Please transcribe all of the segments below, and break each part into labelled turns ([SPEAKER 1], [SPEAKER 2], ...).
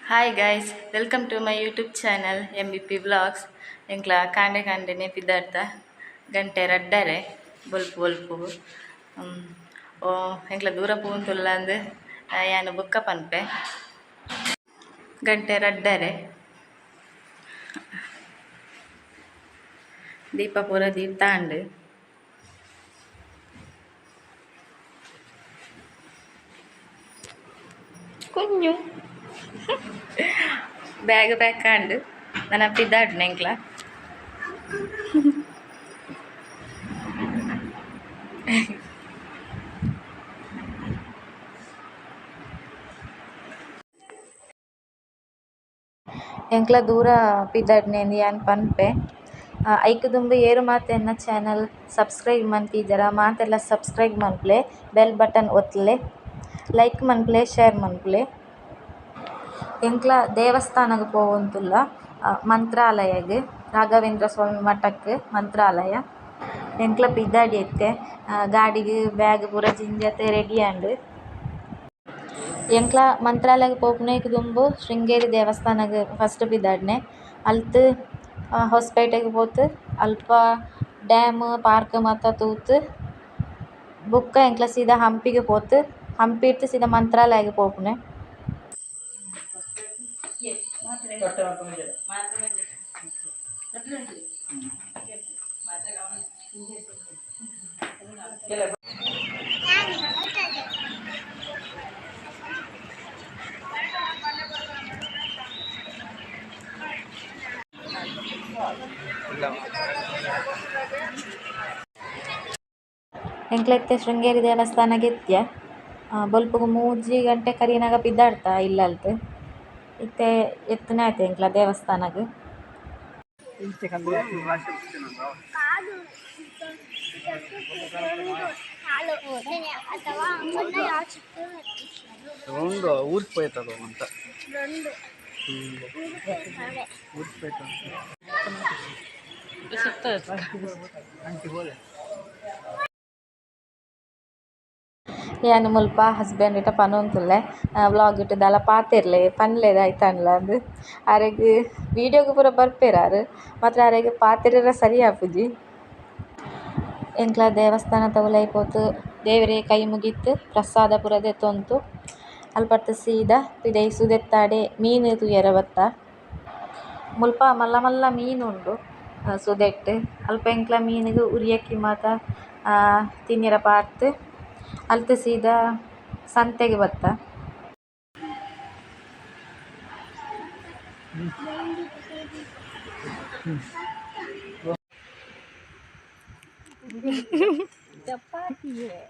[SPEAKER 1] Hi guys, welcome to my YouTube channel MVP Vlogs. ಎಂಕ್ಲ ಕಾಂಡೆ ಕಾಂಡೆನೆ ಪಿದ್ದಾಡ್ತ ಗಂಟೆ ರಡ್ಡರೆ ಬೊಲ್ಪು ಬೊಲ್ಪು ಓ ಎಂಕ್ಲ ದೂರ ಪೂಂತುಲ್ಲ ಅಂದು ಯಾನು ಬುಕ್ಕ ಪನ್ಪೆ ಗಂಟೆ ರಡ್ಡರೆ ದೀಪ ಪೂರ ದೀಪ ತಾಂಡು ಕುഞ്ഞു ಬ್ಯಾಗ್ ಕಾಂಡು ನನ್ನ ಪಿದ್ದಾಡ್ನೆ ಎಂಕ್ಲ ಎಂಕ್ಲ ದೂರ ಪಿದ್ದಾಡ್ನೆ ಯಾನ್ ಪನ್ಪೆ ಐಕ್ ದುಂಬು ಏರು ಮಾತ ಎನ್ನ ಚಾನಲ್ ಸಬ್ಸ್ಕ್ರೈಬ್ ಮನ್ಪೀಜರ ಮಾತೆಲ್ಲ ಸಬ್ಸ್ಕ್ರೈಬ್ ಮನ್ಪುಲೆ ಬೆಲ್ ಬಟನ್ ಒತ್ತಲೆ ಲೈಕ್ ಮನ್ಪುಲೆ ಶೇರ್ ಮನ್ಪುಲೆ ಎಂಕ್ಲ ದೇವಸ್ಥಾನಗ್ ಪೋವಂತುಲ್ಲ ಮಂತ್ರಾಲಯಗ್ ರಾಘವೇಂದ್ರ ಸ್ವಾಮಿ ಮಠಕ್ ಮಂತ್ರಾಲಯ ಎಂಕ್ಲ ಪಿದ್ದಾಡಿ ಎತ್ತೆ ಗಾಡಿಗ್ ಬ್ಯಾಗ್ ಪೂರ ಜಿಂಜತೆ ರೆಡಿ ಆಂಡ್ ಎಂಕ್ಲ ಮಂತ್ರಾಲಯಗ್ ಪೋಪುನೈಕ್ ದುಂಬು ಶೃಂಗೇರಿ ದೇವಸ್ಥಾನಗ್ ಫಸ್ಟ್ ಪಿದ್ದಾಡ್ನೆ ಅಲ್ತ್ ಹೊಸಪೇಟೆಗ್ ಪೋತು ಅಲ್ಪ ಡ್ಯಾಮ್ ಪಾರ್ಕ್ ಮಾತ ತೂತ್ ಬುಕ್ಕ ಎಂಕ್ಲ ಸೀದಾ ಹಂಪಿಗೆ ಪೋತು ಹಂಪಿರ್ದ್ ಸೀದಾ ಮಂತ್ರಾಲಯಗ್ ಪೋಪುನೆ ಎಂಕ್ಲೆತ್ತೆ ಶೃಂಗೇರಿ ದೇವಸ್ಥಾನಗ್ ಎತ್ಯ ಬೊಲ್ಪುಗು 3 ಗಂಟೆ ಕರಿನಾಗ ಪಿದ್ದಾಡ್ತ ಇಲ್ಲಲ್ತ್ ಇತ್ತೆ ಎತ್ತನೆ ಆಯ್ತು ಎಂಕ್ಲ ದೇವಸ್ಥಾನಗ್
[SPEAKER 2] ಊರಿಗೆ పోయేతదో ಅಂತ ಯಾನು ಮುಲ್ಪ ಹಸ್ಬೆಂಡ್ ಇಟ ಪನೊಂದುಲ್ಲೆ ವ್ಲಾಗ್ ಇಟ್ಟು ದಾಲ ಪಾತೆರ್ಲೆ ಪನ್ಲೆದ ಐತನ್ಲ ಅಂದ್ ಅರೆಗ್ ವೀಡಿಯೋಗ್ ಪೂರ ಬರ್ಪೆರಾರು ಮಾತ್ರ ಅರೆಗ್ ಪಾತೆರೆರ ಸರಿ ಆಪುಜಿ ಎಂಕ್ಲ ದೇವಸ್ಥಾನ ತವುಲೈ ಪೋತು ದೇವೆರೆ ಕೈ ಮುಗಿತ್ ಪ್ರಸಾದ ಪೂರ ದೆತ್ತೊಂತು ಅಲ್ಪರ್ತ್ ಸೀದಾ ಪಿದೈ ಸುದೆತ್ತಾಡೆ ಮೀನು ತೂಯರೆ ಬತ್ತ ಮುಲ್ಪ ಮಲ್ಲ ಮಲ್ಲ ಮೀನು ಉಂಡು ಸುದೆಟ್ ಅಲ್ಪ ಎಂಕ್ಲ ಮೀನುಗ್ ಉರಿಯಕ್ಕಿ ಮಾತ ತಿನ್ನಿರೆ ಪಾಡ್ದ್ ಅಲ್ತ್ ಸೀದಾ ಸಂತೆಗ್ ಬತ್ತ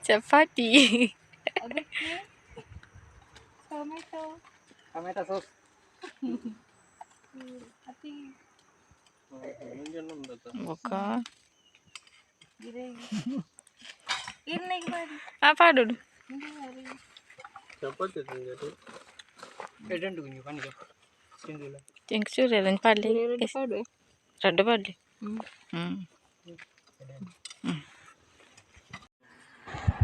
[SPEAKER 2] ಚಪಾತಿ ಟೊಮೆಟೊ ಸಾಸ್
[SPEAKER 1] పాడు
[SPEAKER 2] చపాతి ఎటంటు కుഞ്ഞു పని
[SPEAKER 1] ఇంక చూడాలని పాడలే రెండు పాడలే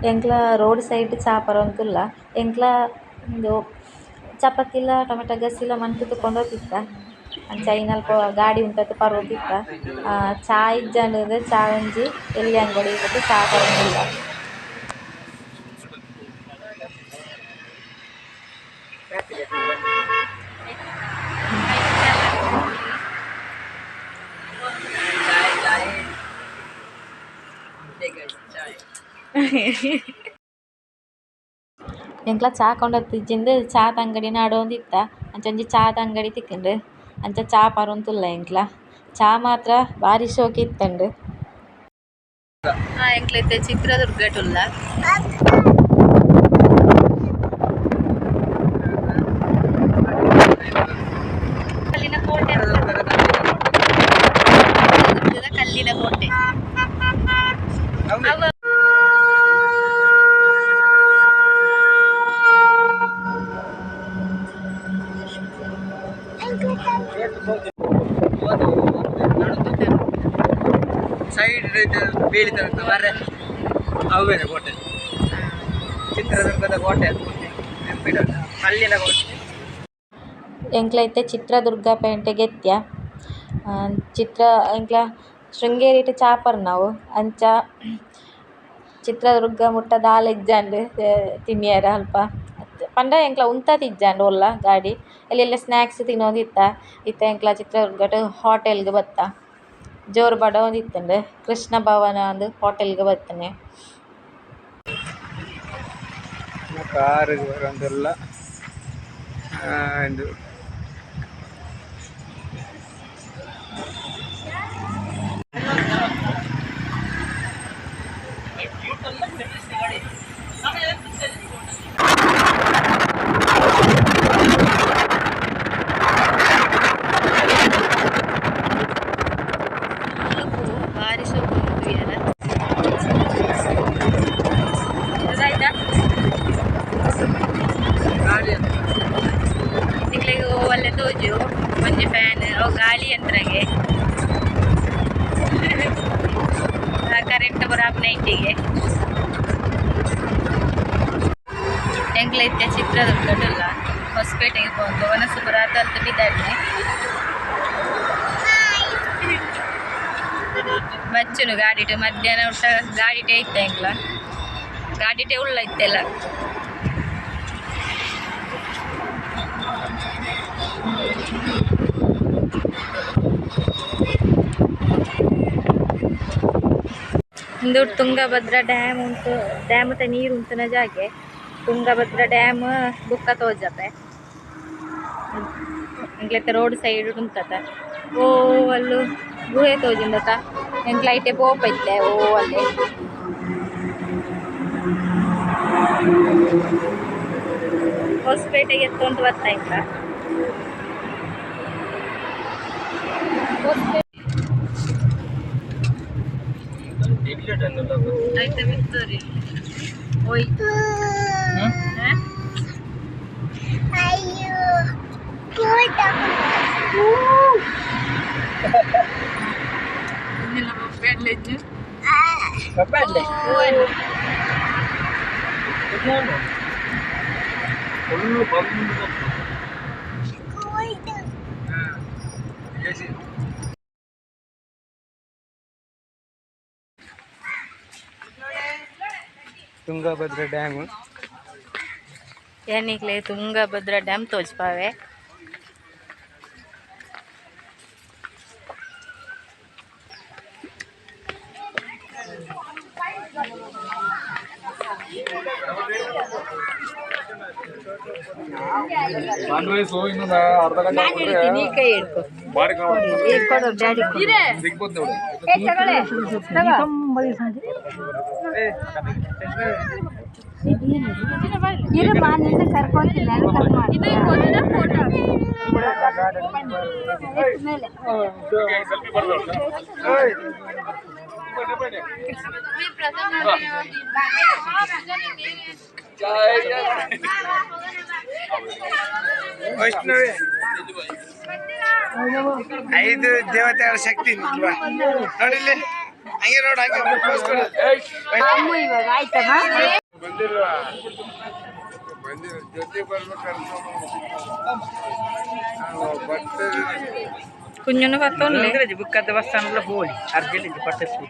[SPEAKER 1] ಎಂಕ್ಲ ರೋಡ್ ಸೈಡ್ ಚಾಪರಂತುಲ್ಲ ಎಂಕ್ಲ ಚಪಾತಿಲ ಟೊಮೆಟೊ ಗಸಿಲ ಮನ್ಪುತ್ತು ಕೊಂಡೋತಿತ್ತ ಅಂಚ ಐನಲ್ಪ ಗಾಡಿ ಉಂಟತ್ತು ಪರ್ವತಿತ್ತ ಚಾ ಇಜ್ಜಂಡ್ ಚಾ ಒಂಜಿ ಎಲ್ಲಿ ಅಂಗಡಿ ಇತ್ತು ಚಾ ಪರಂದಿಲ್ಲ ಎಂಕ್ಲ ಚಾ ಕೊಂಡತ್ತಿಜ್ಜಿಂದು ಚಾದ ಅಂಗಡಿ ನಾಡೊಂದಿತ್ತ ಅಂಚೊಂಜಿ ಚಾದ ಅಂಗಡಿ ತಿಕ್ಕುಂಡು ಅಂಚ ಚಾ ಪರೊಂದುಲ್ಲ ಎಂಕ್ಲ ಚಾ ಮಾತ್ರ ಬಾರಿ ಶೋಕಿ ಇತ್ತಂಡು ಎಂಕ್ಲೆತ್ತೆ ಚಿತ್ರದುರ್ಗಟುಲ್ಲ ಕಲ್ಲಿನ ಕೋಟೆ ಕಲ್ಲಿನ ಕೋಟೆ
[SPEAKER 2] ಸೈಡ್ ಬೀಳಿತ ಮರ ಅವೇನೆ ಕೋಟೆ ಚಿತ್ರದುರ್ಗದ ಕೋಟೆ ಕಲ್ಲಿನ ಕೋಟೆ ಎಂಕ್ಲೈತೆ ಚಿತ್ರದುರ್ಗ ಪೇಂಟೆಗೆ ಎತ್ಯ ಚಿತ್ರ ಎಂಕ್ಲ ಶೃಂಗೇರಿಟ್ ಚಾಪರ್ ನಾವು ಅಂಚ ಚಿತ್ರದುರ್ಗ ಮುಟ್ಟ ದಾಲ ಇಜ್ಜಾಂಡ್ ತಿನ್ನಿಯರ ಅಲ್ಪ ಪಂಡ ಎಂಕ್ಲ ಉಂತದು ಇಜ್ಜಾಂಡ್ ಒಲ್ಲ ಗಾಡಿ ಎಲ್ಲೆಲ್ಲ ಸ್ನ್ಯಾಕ್ಸ್ ತಿನ್ನೋದಿತ್ತ ಇತ್ತ ಎಂಕ್ಲ ಚಿತ್ರದುರ್ಗಡ್ ಹೋಟೆಲ್ಗ್ ಬತ್ತ ಜೋರು ಬಡವೊಂದಿತ್ತುಂಡು ಕೃಷ್ಣ ಭವನ ಅಂದ್ ಹೋಟೆಲ್ಗ್ ಬತ್ತಿನಿ.
[SPEAKER 3] ಕಾರ್ ಬರೋದೆಲ್ಲ ಇದು
[SPEAKER 2] ಭಾರಿ ಸೊಪ್ಪು ಆಯ್ತಾ ನಿಕ್ಲಿಗೆ ಒಳ್ಳೆ ತೋಜು ಒಂಜಿ ಫ್ಯಾನ್ ಅವು ಗಾಳಿ ಯಂತ್ರಗೆ ಕರೆಂಟ್ ಬರಾಪ್ ನೈಟಿಗೆ ಎಂಕ್ಲೈತೆ ಚಿತ್ರದುರ್ಗಡ್ಲ ಹೊಸಪೇಟೆಗೆ ಬಂದು ವನಸುಪುರ ತಲ್ತು ಬಿದ್ದಾಡ್ನೆ ಬಚ್ಚುನು ಗಾಡಿಟು ಮಧ್ಯಾಹ್ನ ಊಟ ಗಾಡಿಟೇ ಇತ್ತ ಎಂಕ್ಲ ಗಾಡಿಟೇ ಉಳ್ಳ ಇತ್ತೆಲ್ಲ ಇಂದು ತುಂಗಭದ್ರಾ ಡ್ಯಾಮ್ ಉಂಟು ಡ್ಯಾಮ್ ತ ನೀರು ಉಂಟುನ ಜಾಗೆ ತುಂಗಭದ್ರಾ ಡ್ಯಾಮ್ ಬುಕ್ಕ ತೋಜಪೆ ಎಂಕ್ಲೆತ್ತ ರೋಡ್ ಸೈಡ್ ಉಂಟತ ಓ ಅಲ್ಲು ಗುಹೆ ತೋಜಿಂದತ ಎಂಕ್ಲೈಟೆ ಪೋಪೈತೆ ಓ ಅಲ್ಲೇ ಹೊಸಪೇಟೆಗೆ ಎತ್ತೊಂದು ಬರ್ತಾ ಇತ್ತ ಆಯ್ತಾ ಬಿತ್ತೋರಿ ಹೋಯ್ತು
[SPEAKER 3] ತುಂಗಭದ್ರಾ ಡ್ಯಾಮ್
[SPEAKER 2] ಏನಿಕ್ಲೆ ತುಂಗಭದ್ರಾ ಡ್ಯಾಮ್ ತೋಜ್ಪಾವೆ
[SPEAKER 3] ಅರ್ಧ ಗಂಟೆ
[SPEAKER 2] ಕೈ ಹಿಡ್ಕೊ
[SPEAKER 3] ಸಿಗ್ಬೋದು ವೈಷ್ಣವಿ 5 ದೇವತೆಗಳ ಶಕ್ತಿ ನೋಡಿಲ್ಲಿ ಹಂಗೆ ನೋಡು ಹಂಗೆ
[SPEAKER 2] കുഞ്ഞുന് പത്തോന്നില്ലേ
[SPEAKER 3] ബുക്കത്തെ ബസ്സാണല്ലോ പോയി അർജന്റ് പട്ടത്തി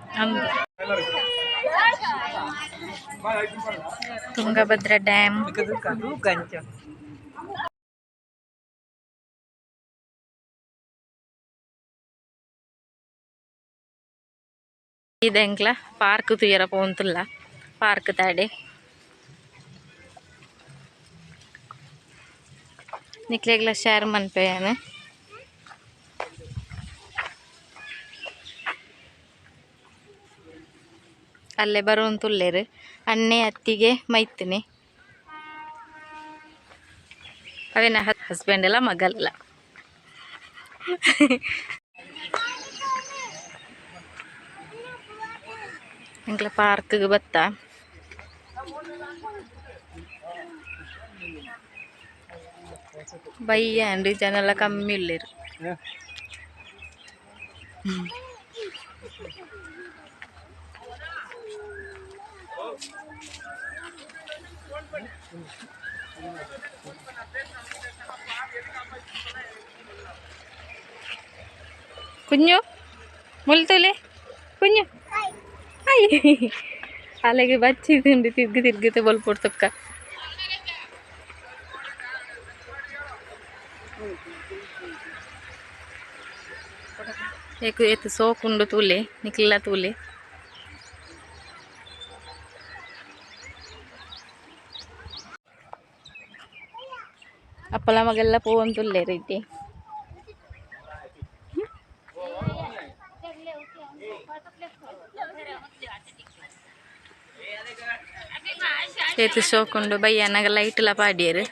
[SPEAKER 2] ತುಂಗಭದ್ರಾ ಡ್ಯಾಮ್ ಇದೆಂಕ್ಲ ಪಾರ್ಕ್ ತುಯರ ಪೋಂತುಲ್ಲ ಪಾರ್ಕ್ ತಾಡೆ ನಿಕ್ಲೆಗ್ಲ ಶೇರ್ ಮನ್ಪೆಯಾನ ಅಲ್ಲೇ ಬರುವಂತುಲ್ಲೇರು ಅಣ್ಣೆ ಅತ್ತಿಗೆ ಮೈತಿನಿ ಅವೇನ ಹಸ್ಬೆಂಡ್ ಎಲ್ಲ ಮಗಲ್ಲ ಎಂಕ್ಲ ಪಾರ್ಕ್ಗೆ ಬತ್ತ ಬಯ್ಯ ಅಂಡ್ ಜನ ಎಲ್ಲ ಕಮ್ಮಿ ಇಲ್ಲೇರು ಕುഞ്ഞു ಮುಲ್ತುಲೆ ಕುഞ്ഞു ಅಯ್ಯ ಅಲ್ಲಿಗೆ ಬಚ್ಚಿದುಂಡು ತಿರ್ಗಿತೆ ಬಲ್ಪೊಡ್ತಕ್ಕ ಏಕು ಏತು ಸೋಕುಂಡು ತೂಲೆ ನಿಕ್ಲ ತೂಲೆ ಅಪ್ಪಲ ಮಗೆಲ್ಲ ಪೋವಂತುಲ್ಲೆ ರೀತಿ ಏತು ಸೋಕುಂಡು ಬಯ್ಯನಾಗ ಲೈಟ್ಲ ಪಾಡ್ಯರು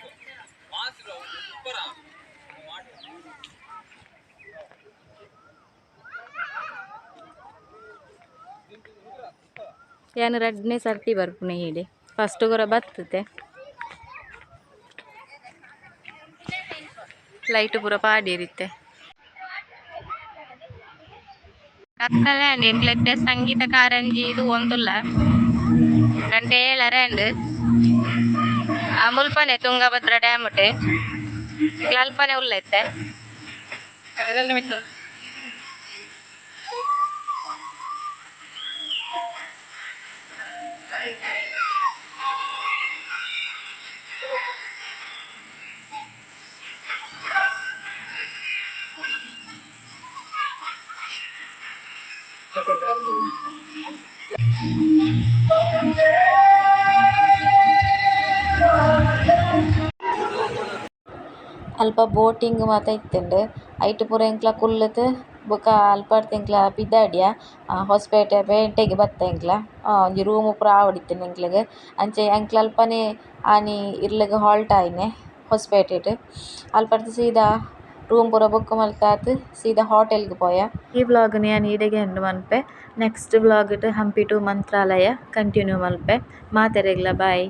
[SPEAKER 2] ಏನು 2ನೇ ಸರ್ತಿ ಬರ್ಪುನೆ ಹೀಡೆ ಫಸ್ಟ್ ಗೊರ ಬರ್ತತೆ ಲೈಟ್ ಪೂರ ಪಾಡಿರಿತ್ತೆ ಕತ್ತಲೆ ಎಂಕ್ಲೆತ್ತೆ ಸಂಗೀತ ಕಾರಂಜಿ ಇದು ಒಂದುಲ್ಲ ಗಂಟೆ 7 ಮುಲ್ಪನೆ ತುಂಗಭದ್ರಾ ಡ್ಯಾಮ್ ಉಂಟೆ ಅಲ್ಪನೆ ಉಲ್ಲೈತೆ
[SPEAKER 1] ಅಲ್ಪ ಬೋಟಿಂಗ್ ಮಾತ ಇತ್ತುಂಡು ಐಟ್ ಪೂರ ಎಂಕ್ಲ ಕುಲ್ಲುದು ಬೊಕ ಅಲ್ಪಾಡ್ದು ಎಂಕ್ಲ ಪಿದಾಡಿಯ ಹೊಸಪೇಟೆ ಪೇಂಟೆಗ್ ಬತ್ತ ಎಂಕ್ಲ ಒಂಜಿ ರೂಮ್ ಪೂರ ಆವಡಿತ್ತೆನೆ ಎಂಕ್ಲೆಗ್ ಅಂಚೆ ಎಂಕ್ಲ ಅಲ್ಪನೆ ಆನಿ ಇರ್ಲೆಗ್ ಹಾಲ್ಟ್ ಆಯಿನೆ ಹೊಸಪೇಟೆಡ್ ಅಲ್ಪಡ್ದು ಸೀದಾ ರೂಮ್ ಪೂರ ಬುಕ್ ಮಲ್ತಾದ್ ಸೀದಾ ಹೋಟೆಲ್ಗ್ ಪೋಯ. ಈ ವ್ಲಾಗ್‌ನ್ ಯಾನ್ ಈಡೆಗೆ ಎಂಡ್ ಮನ್ಪೆ. ನೆಕ್ಸ್ಟ್ ವ್ಲಾಗ್‌ಡ್ ಹಂಪಿ ಟು ಮಂತ್ರಾಲಯ ಕಂಟಿನ್ಯೂ ಮಲ್ಪೆ. ಮಾತೆರೆಗ್ಲ ಬಾಯ್.